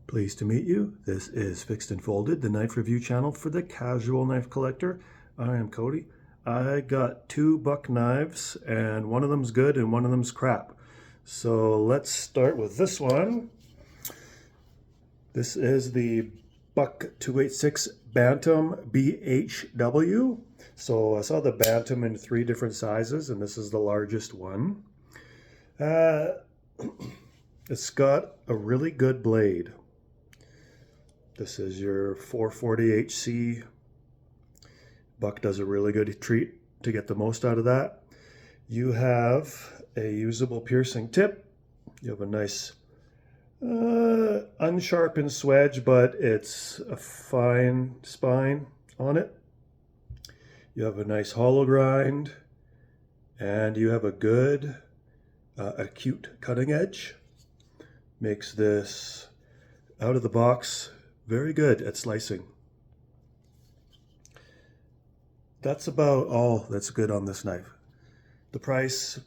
Pleased to meet you. This is Fixed and Folded, the knife review channel for the casual knife collector. I am Cody. I got two buck knives, and one of them's good and one of them's crap. So let's start with this one. This is the Buck 286 Bantam BHW. So I saw the Bantam in 3 different sizes, and this is the largest one. It's got a really good blade. This is your 440 HC. Buck does a really good treat to get the most out of that. You have a usable piercing tip. You have a nice unsharpened swedge, but it's a fine spine on it. You have a nice hollow grind, and you have a good acute cutting edge. Makes this out of the box very good at slicing. That's about all that's good on this knife. The price,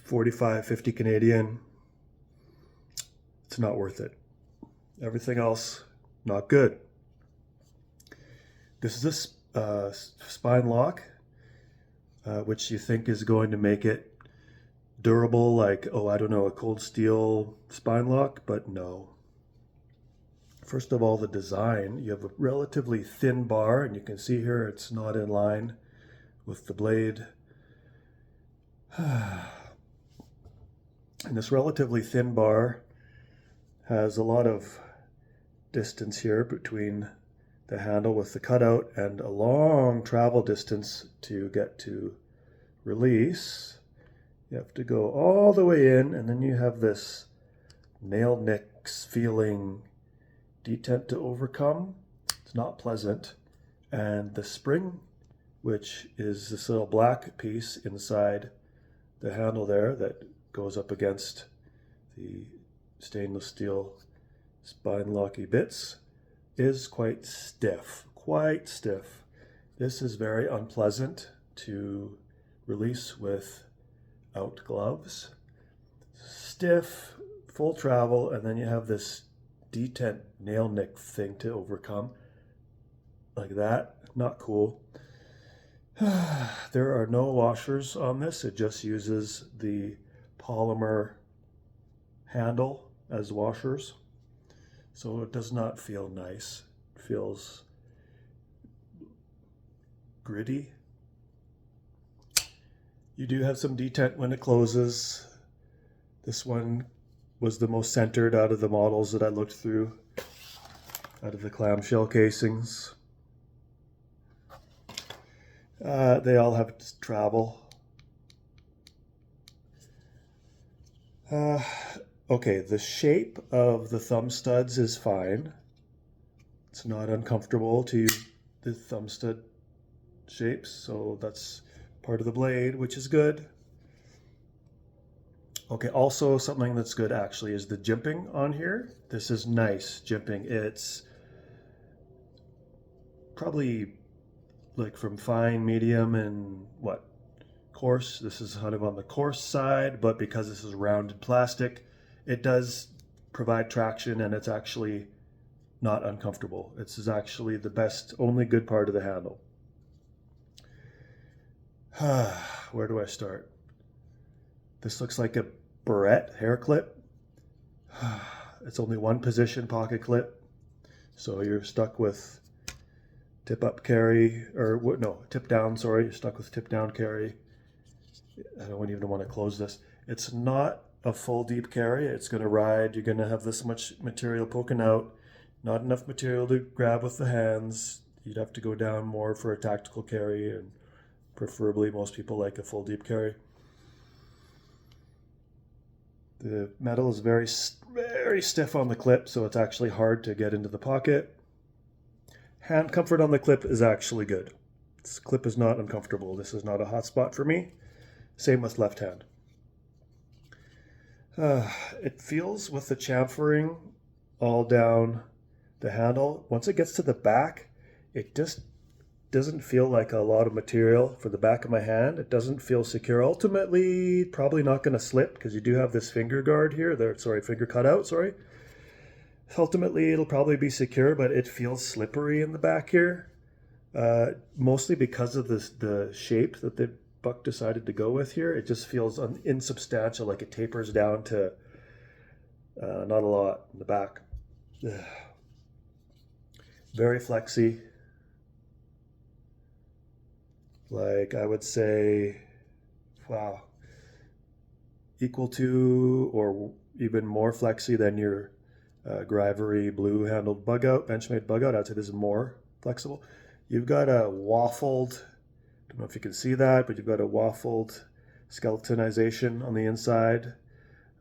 45-50 Canadian. It's not worth it. Everything else, not good. This is a spine lock, which you think is going to make it durable, like, oh, I don't know, a cold steel spine lock, but no. First of all, the design. You have a relatively thin bar, and you can see here it's not in line with the blade. And this relatively thin bar has a lot of distance here between the handle with the cutout and a long travel distance to get to release. You have to go all the way in, and then you have this nail nicks feeling detent to overcome. It's not pleasant. And the spring, which is this little black piece inside the handle there that goes up against the stainless steel spine locky bits, is quite stiff. Quite stiff. This is very unpleasant to release without gloves. Stiff, full travel, and then you have this detent nail nick thing to overcome. Like that. Not cool. There are no washers on this. It just uses the polymer handle as washers. So it does not feel nice. It feels gritty. You do have some detent when it closes. This one was the most centered out of the models that I looked through, out of the clamshell casings. They all have travel. Okay, the shape of the thumb studs is fine. It's not uncomfortable to use the thumb stud shapes, so that's part of the blade, which is good. Okay, also something that's good actually is the jimping on here. This is nice jimping. It's probably like from fine, medium, and coarse. This is kind of on the coarse side, but because this is rounded plastic, it does provide traction, and it's actually not uncomfortable. This is actually the best, only good part of the handle. Where do I start? This looks like a barrette hair clip. It's only one position pocket clip, so you're stuck with tip up carry, or no, tip down, sorry. You're stuck with tip down carry. I don't even want to close this. It's not a full deep carry. It's going to ride. You're going to have this much material poking out. Not enough material to grab with the hands. You'd have to go down more for a tactical carry, and preferably most people like a full deep carry. The metal is very, very stiff on the clip, so it's actually hard to get into the pocket. Hand comfort on the clip is actually good. This clip is not uncomfortable. This is not a hot spot for me. Same with left hand. It feels with the chamfering all down the handle. Once it gets to the back, it just doesn't feel like a lot of material for the back of my hand. It doesn't feel secure. Ultimately, probably not going to slip because you do have this finger guard here. Finger cutout, sorry. Ultimately, it'll probably be secure, but it feels slippery in the back here, mostly because of the shape that the buck decided to go with here. It just feels insubstantial, like it tapers down to not a lot in the back. Ugh. Very flexy. Like I would say, wow, equal to or even more flexy than your Grivery blue handled bug out, Benchmade bug out. I'd say this is more flexible. You've got a waffled, I don't know if you can see that, but you've got a waffled skeletonization on the inside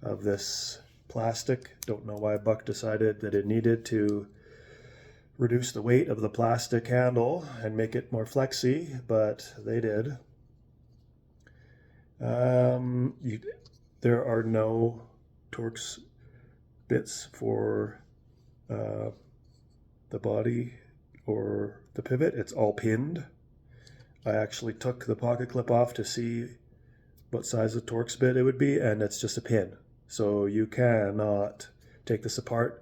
of this plastic. Don't know why Buck decided that it needed to reduce the weight of the plastic handle and make it more flexy, but they did. There are no Torx bits for the body or the pivot. It's all pinned. I actually took the pocket clip off to see what size of Torx bit it would be, and it's just a pin. So you cannot take this apart.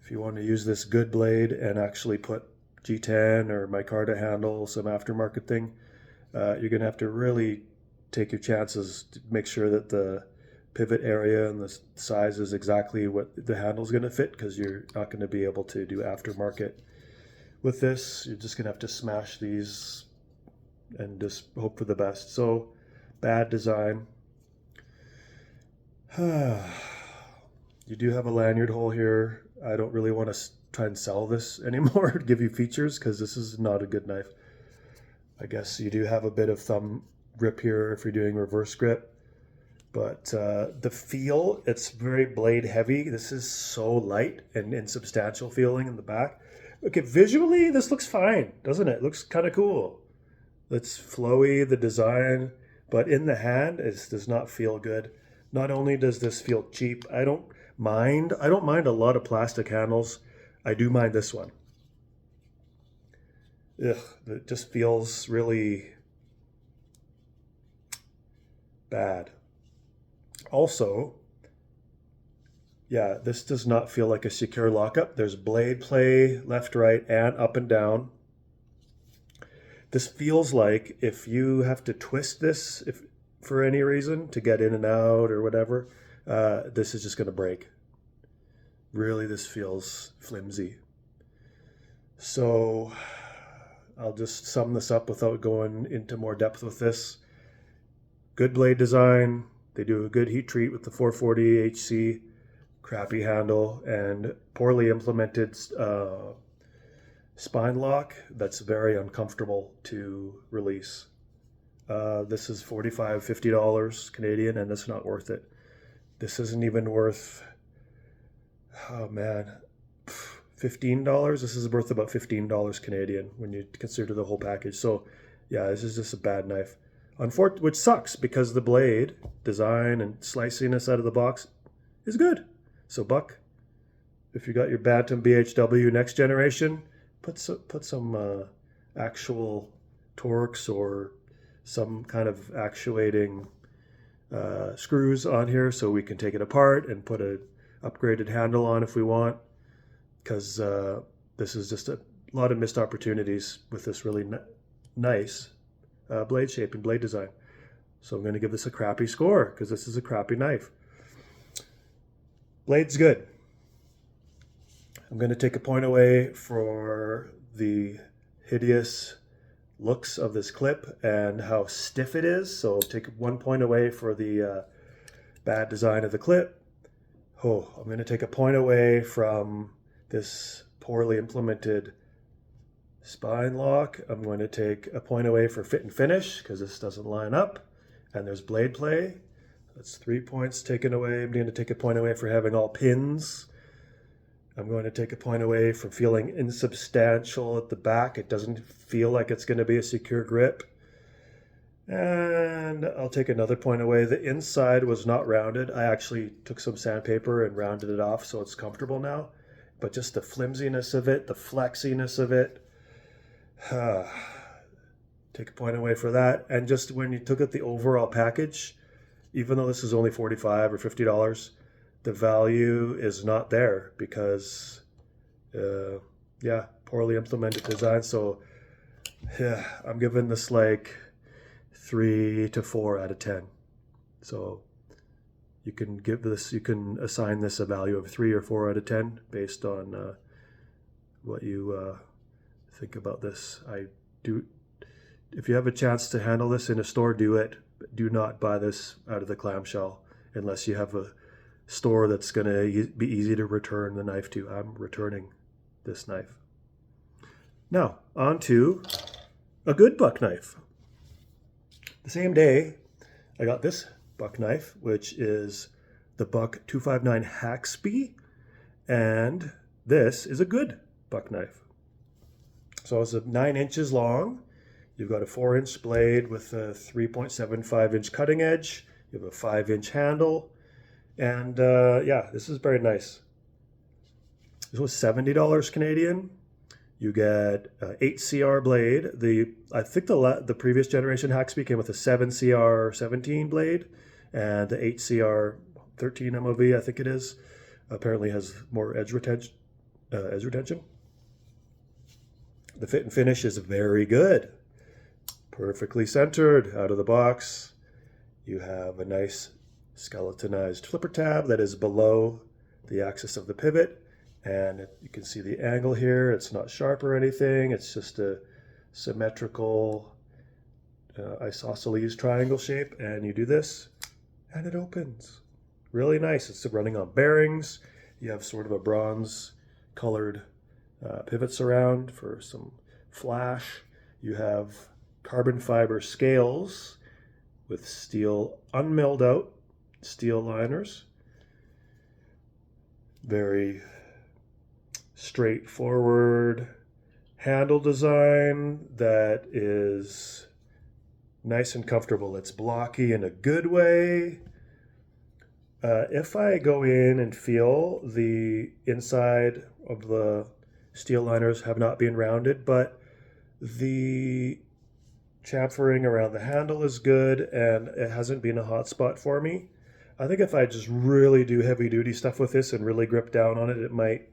If you want to use this good blade and actually put G10 or micarta handle, some aftermarket thing, you're going to have to really take your chances to make sure that the pivot area and the size is exactly what the handle is going to fit, because you're not going to be able to do aftermarket with this. You're just going to have to smash these and just hope for the best. So bad design. You do have a lanyard hole here. I don't really want to try and sell this anymore to give you features, because this is not a good knife. I guess you do have a bit of thumb grip here if you're doing reverse grip. But the feel, it's very blade heavy. This is so light and insubstantial feeling in the back. Okay, visually, this looks fine, doesn't it? It looks kind of cool. It's flowy, the design, but in the hand, it does not feel good. Not only does this feel cheap, I don't mind a lot of plastic handles. I do mind this one. Ugh, it just feels really bad. Also, yeah, this does not feel like a secure lockup. There's blade play left, right, and up and down. This feels like if you have to twist this for any reason to get in and out or whatever, this is just going to break. Really, this feels flimsy. So I'll just sum this up without going into more depth with this. Good blade design. They do a good heat treat with the 440 HC, crappy handle, and poorly implemented spine lock that's very uncomfortable to release. This is $45, $50 Canadian, and that's not worth it. This isn't even worth, oh man, $15. This is worth about $15 Canadian when you consider the whole package. So yeah, this is just a bad knife. Which sucks, because the blade design and sliciness out of the box is good. So Buck, if you got your Bantam BHW next generation, put some actual Torx or some kind of actuating screws on here so we can take it apart and put a upgraded handle on if we want, because this is just a lot of missed opportunities with this really nice blade shape and blade design. So I'm going to give this a crappy score, because this is a crappy knife. Blade's good. I'm going to take a point away for the hideous looks of this clip and how stiff it is. So take 1 point away for the bad design of the clip. Oh, I'm going to take a point away from this poorly implemented spine lock. I'm going to take a point away for fit and finish, because this doesn't line up. And there's blade play. That's 3 points taken away. I'm going to take a point away for having all pins. I'm going to take a point away from feeling insubstantial at the back. It doesn't feel like it's going to be a secure grip. And I'll take another point away. The inside was not rounded. I actually took some sandpaper and rounded it off so it's comfortable now. But just the flimsiness of it, the flexiness of it, take a point away for that. And just when you took at the overall package, even though this is only $45 or $50, the value is not there because, yeah, poorly implemented design. So yeah, I'm giving this like 3 to 4 out of 10. So you can assign this a value of 3 or 4 out of 10 based on what you think about this. If you have a chance to handle this in a store, do it. Do not buy this out of the clamshell unless you have a store that's going to be easy to return the knife to. I'm returning this knife. Now, on to a good buck knife. The same day, I got this buck knife, which is the Buck 259 Haxby, and this is a good buck knife. So it's 9 inches long. You've got a 4-inch blade with a 3.75-inch cutting edge. You have a 5-inch handle, and yeah, this is very nice. This was $70 Canadian. You get 8CR blade. I think the previous generation Haxby came with a 7CR17 blade, and the 8CR 13 MOV, I think it is, apparently has more edge retention. The fit and finish is very good. Perfectly centered out of the box. You have a nice skeletonized flipper tab that is below the axis of the pivot, and you can see the angle here. It's not sharp or anything. It's just a symmetrical isosceles triangle shape, and you do this and it opens. Really nice. It's running on bearings. You have sort of a bronze colored pivot surround for some flash. You have carbon fiber scales with steel unmilled out steel liners. Very straightforward handle design that is nice and comfortable. It's blocky in a good way. If I go in and feel the inside of the steel liners have not been rounded, but the chamfering around the handle is good and it hasn't been a hot spot for me. I think if I just really do heavy duty stuff with this and really grip down on it, it might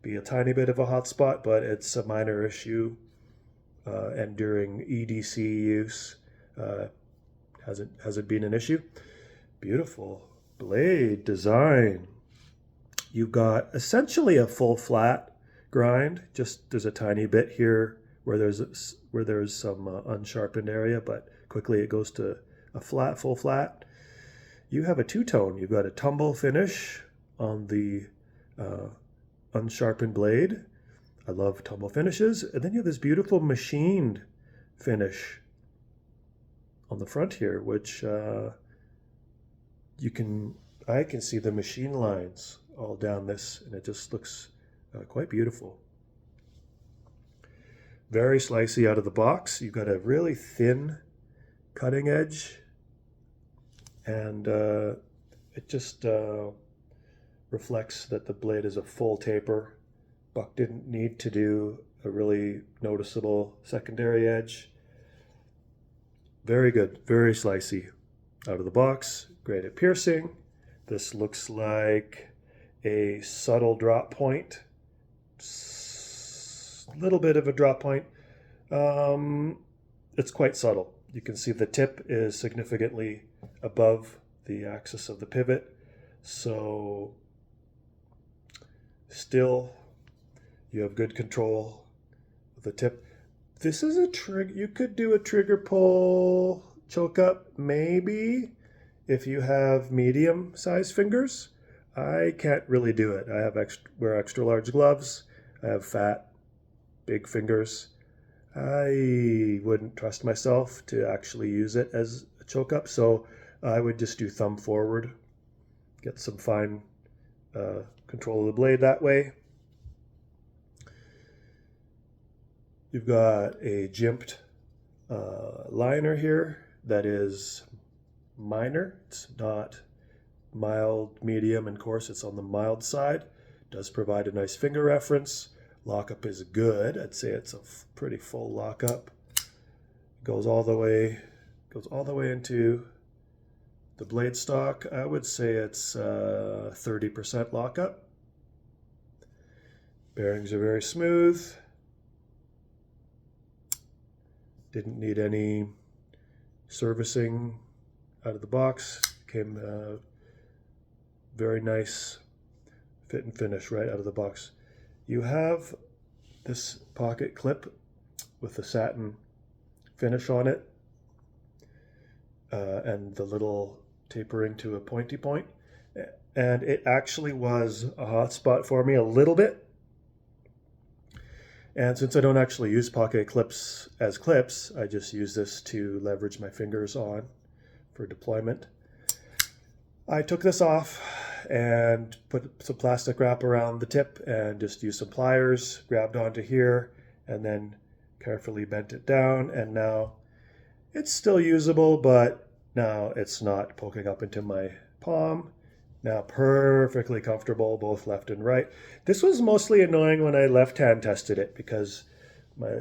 be a tiny bit of a hot spot, but it's a minor issue. And during EDC use, hasn't been an issue. Beautiful blade design. You've got essentially a full flat grind. Just there's a tiny bit here where there's some unsharpened area, but quickly it goes to a flat, full flat. You have a two-tone. You've got a tumble finish on the unsharpened blade. I love tumble finishes. And then you have this beautiful machined finish on the front here, which I can see the machine lines all down this, and it just looks quite beautiful. Very slicey out of the box. You've got a really thin cutting edge, and it just reflects that the blade is a full taper. Buck didn't need to do a really noticeable secondary edge. Very good, very slicey out of the box. Great at piercing. This looks like a subtle drop point. Little bit of a drop point. It's quite subtle. You can see the tip is significantly above the axis of the pivot. So still you have good control of the tip. This is a trigger. You could do a trigger pull choke up maybe if you have medium size fingers. I can't really do it. I wear extra large gloves. I have fat, big fingers. I wouldn't trust myself to actually use it as a choke up, so I would just do thumb forward, get some fine control of the blade that way. You've got a jimped liner here that is minor. It's not mild, medium, and coarse. It's on the mild side. Does provide a nice finger reference. Lockup is good. I'd say it's a pretty full lockup. Goes all the way into The blade stock, I would say it's 30% lockup. Bearings are very smooth. Didn't need any servicing out of the box. Came very nice fit and finish right out of the box. You have this pocket clip with the satin finish on it and the little tapering to a pointy point. And it actually was a hot spot for me a little bit. And since I don't actually use pocket clips as clips, I just use this to leverage my fingers on for deployment. I took this off and put some plastic wrap around the tip and just used some pliers, grabbed onto here, and then carefully bent it down. And now it's still usable, but now it's not poking up into my palm. Now perfectly comfortable, both left and right. This was mostly annoying when I left hand tested it because my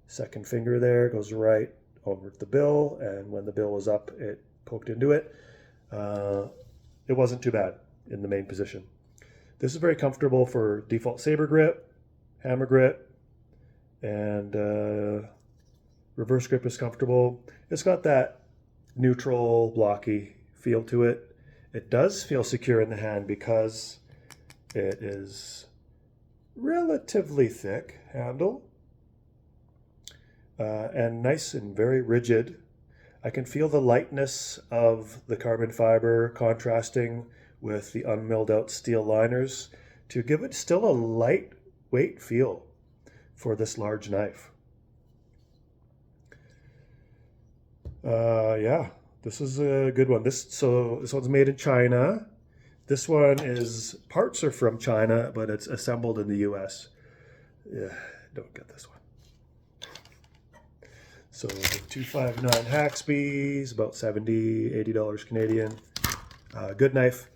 second finger there goes right over the bill, and when the bill was up, it poked into it. It wasn't too bad in the main position. This is very comfortable for default saber grip, hammer grip, and reverse grip is comfortable. It's got that neutral, blocky feel to it. It does feel secure in the hand because it is relatively thick handle and nice and very rigid. I can feel the lightness of the carbon fiber contrasting with the unmilled out steel liners to give it still a lightweight feel for this large knife. Yeah, this is a good one. This one's made in China. This one is, parts are from China, but it's assembled in the US. Yeah, don't get this one. So the 259 Haxby's, about $70, $80 Canadian. Good knife.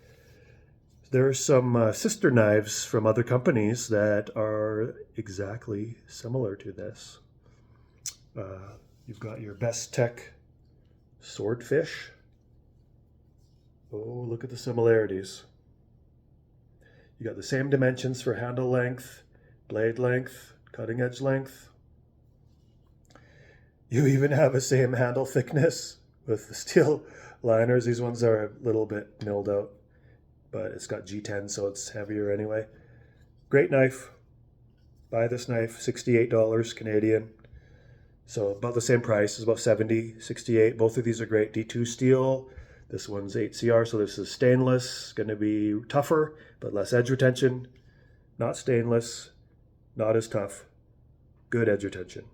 There are some sister knives from other companies that are exactly similar to this. You've got your Best Tech Swordfish. Oh, look at the similarities. You got the same dimensions for handle length, blade length, cutting edge length. You even have the same handle thickness with the steel liners. These ones are a little bit milled out, but it's got G10, so it's heavier anyway. Great knife. Buy this knife, $68 Canadian. So about the same price, it's about $70, $68. Both of these are great. D2 steel. This one's 8CR, so this is stainless. Going to be tougher, but less edge retention. Not stainless, not as tough. Good edge retention.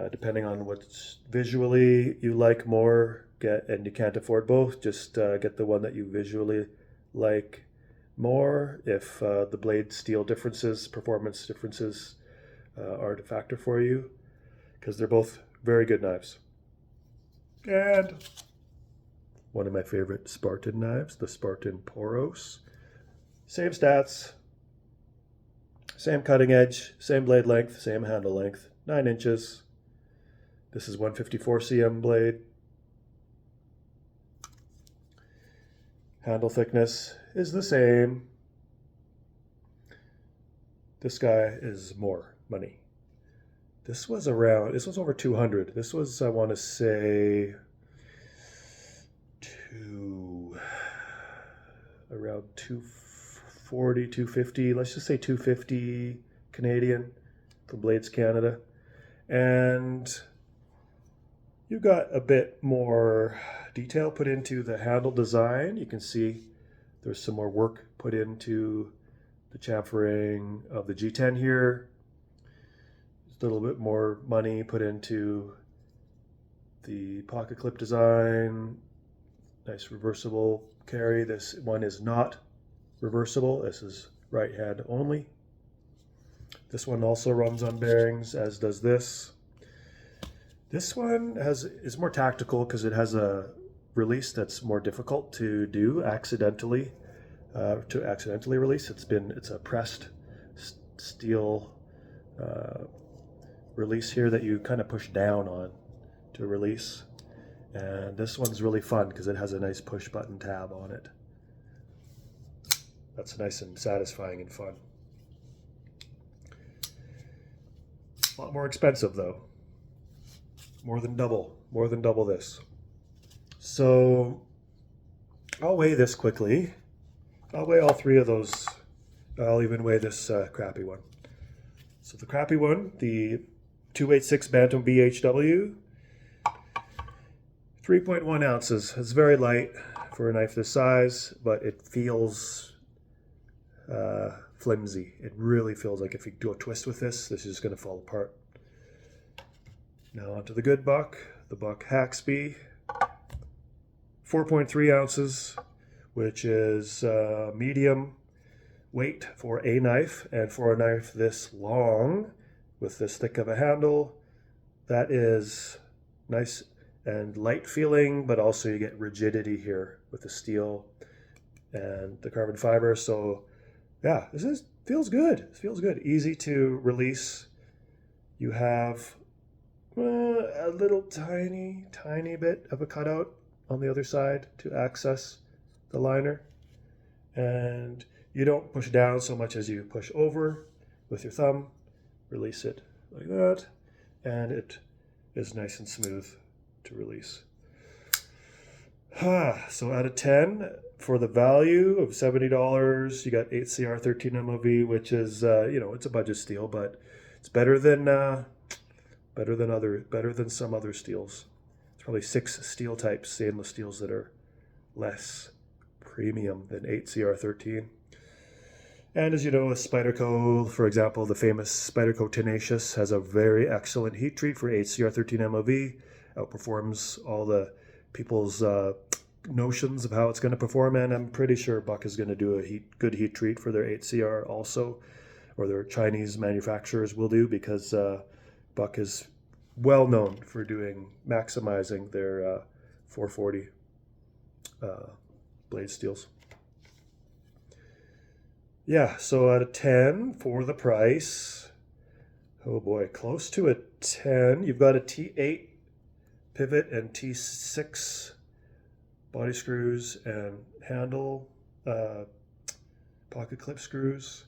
Depending on what visually you like more, and you can't afford both, just get the one that you visually like more. If the blade steel differences, performance differences aren't a factor for you, because they're both very good knives. And one of my favorite Spartan knives, the Spartan Poros. Same stats, same cutting edge, same blade length, same handle length, 9 inches. This is 154 cm blade. Handle thickness is the same. This guy is more money. This was over 200. This was, I want to say, around 240, 250. Let's just say 250 Canadian from Blades Canada. And you got a bit more detail put into the handle design. You can see there's some more work put into the chamfering of the G10 here. There's a little bit more money put into the pocket clip design. Nice reversible carry. This one is not reversible. This is right hand only. This one also runs on bearings, as does this. This one is more tactical because it has a release that's more difficult to do accidentally. To accidentally release, it's a pressed steel release here that you kind of push down on to release. And this one's really fun because it has a nice push button tab on it. That's nice and satisfying and fun. A lot more expensive though. More than double this. So I'll weigh this quickly. I'll weigh all three of those. I'll even weigh this crappy one. So the crappy one, the 286 Bantam BHW, 3.1 ounces. It's very light for a knife this size, but it feels flimsy. It really feels like if you do a twist with this, this is just going to fall apart. Now onto the good buck, the buck Haxby, 4.3 ounces, which is medium weight for a knife, and for a knife this long with this thick of a handle, that is nice and light feeling, but also you get rigidity here with the steel and the carbon fiber. So yeah, feels good. It feels good. Easy to release. You have a little tiny bit of a cutout on the other side to access the liner, and you don't push down so much as you push over with your thumb. Release it like that, and it is nice and smooth to release. So out of 10, for the value of $70, you got 8CR 13 MOV, which is it's a budget steel, but it's better than some other steels. There's probably 6 steel types, stainless steels, that are less premium than 8CR 13. And as you know, a Spyderco, for example, the famous Spyderco Tenacious has a very excellent heat treat for 8CR 13 MOV. Outperforms all the people's notions of how it's going to perform, and I'm pretty sure Buck is going to do a good heat treat for their 8CR also, or their Chinese manufacturers will do, because Buck is well known for maximizing their 440 blade steels. Yeah, so out of 10 for the price, oh boy, close to a 10. You've got a T8 pivot and T6 body screws and handle, pocket clip screws.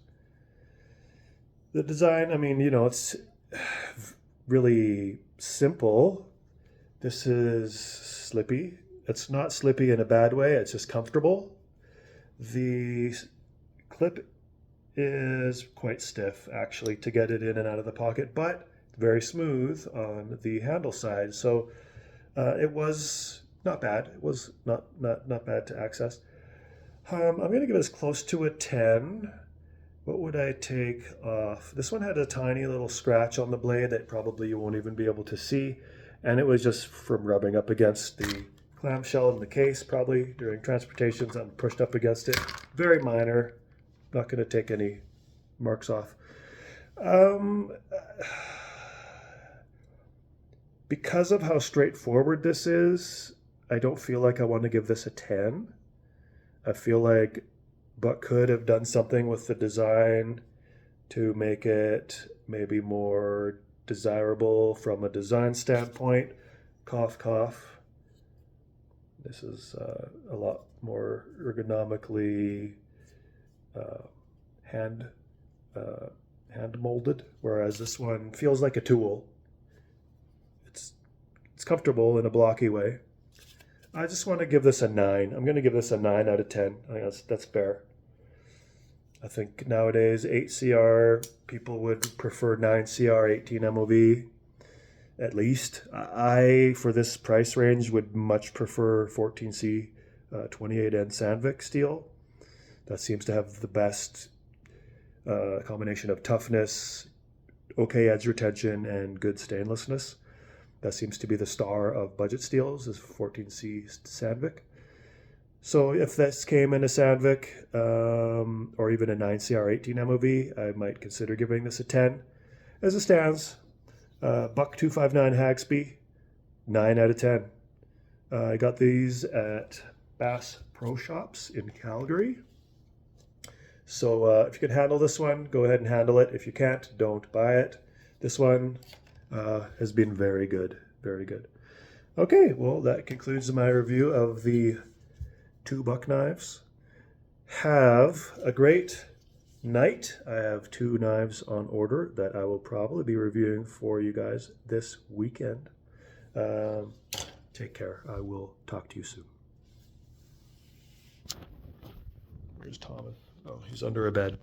The design, I mean, it's really simple. This is slippy. It's not slippy in a bad way, it's just comfortable. The clip is quite stiff actually to get it in and out of the pocket, but very smooth on the handle side. So it was not bad. It was not bad to access. I'm going to give this close to a 10. What would I take off? This one had a tiny little scratch on the blade that probably you won't even be able to see, and it was just from rubbing up against the clamshell in the case, probably during transportation. I'm pushed up against it. Very minor. Not going to take any marks off. Because of how straightforward this is, I don't feel like I want to give this a 10. I feel like Buck could have done something with the design to make it maybe more desirable from a design standpoint. Cough, cough. This is a lot more ergonomically hand molded, whereas this one feels like a tool. It's comfortable in a blocky way. I just want to give this a 9. I'm going to give this a 9 out of 10. I think that's fair. I think nowadays 8CR, people would prefer 9CR 18 MOV at least. I, for this price range, would much prefer 14C 28N Sandvik steel. That seems to have the best combination of toughness, okay edge retention, and good stainlessness. That seems to be the star of budget steels, is 14C Sandvik. So if this came in a Sandvik or even a 9CR 18 MOV, I might consider giving this a 10. As it stands, Buck 259 Haxby, 9 out of 10. I got these at Bass Pro Shops in Calgary. So if you can handle this one, go ahead and handle it. If you can't, don't buy it. This one has been very good, very good. Okay, well, that concludes my review of the 2 buck knives. Have a great night. I have 2 knives on order that I will probably be reviewing for you guys this weekend. Take care. I will talk to you soon. Where's Thomas? Oh, he's under a bed.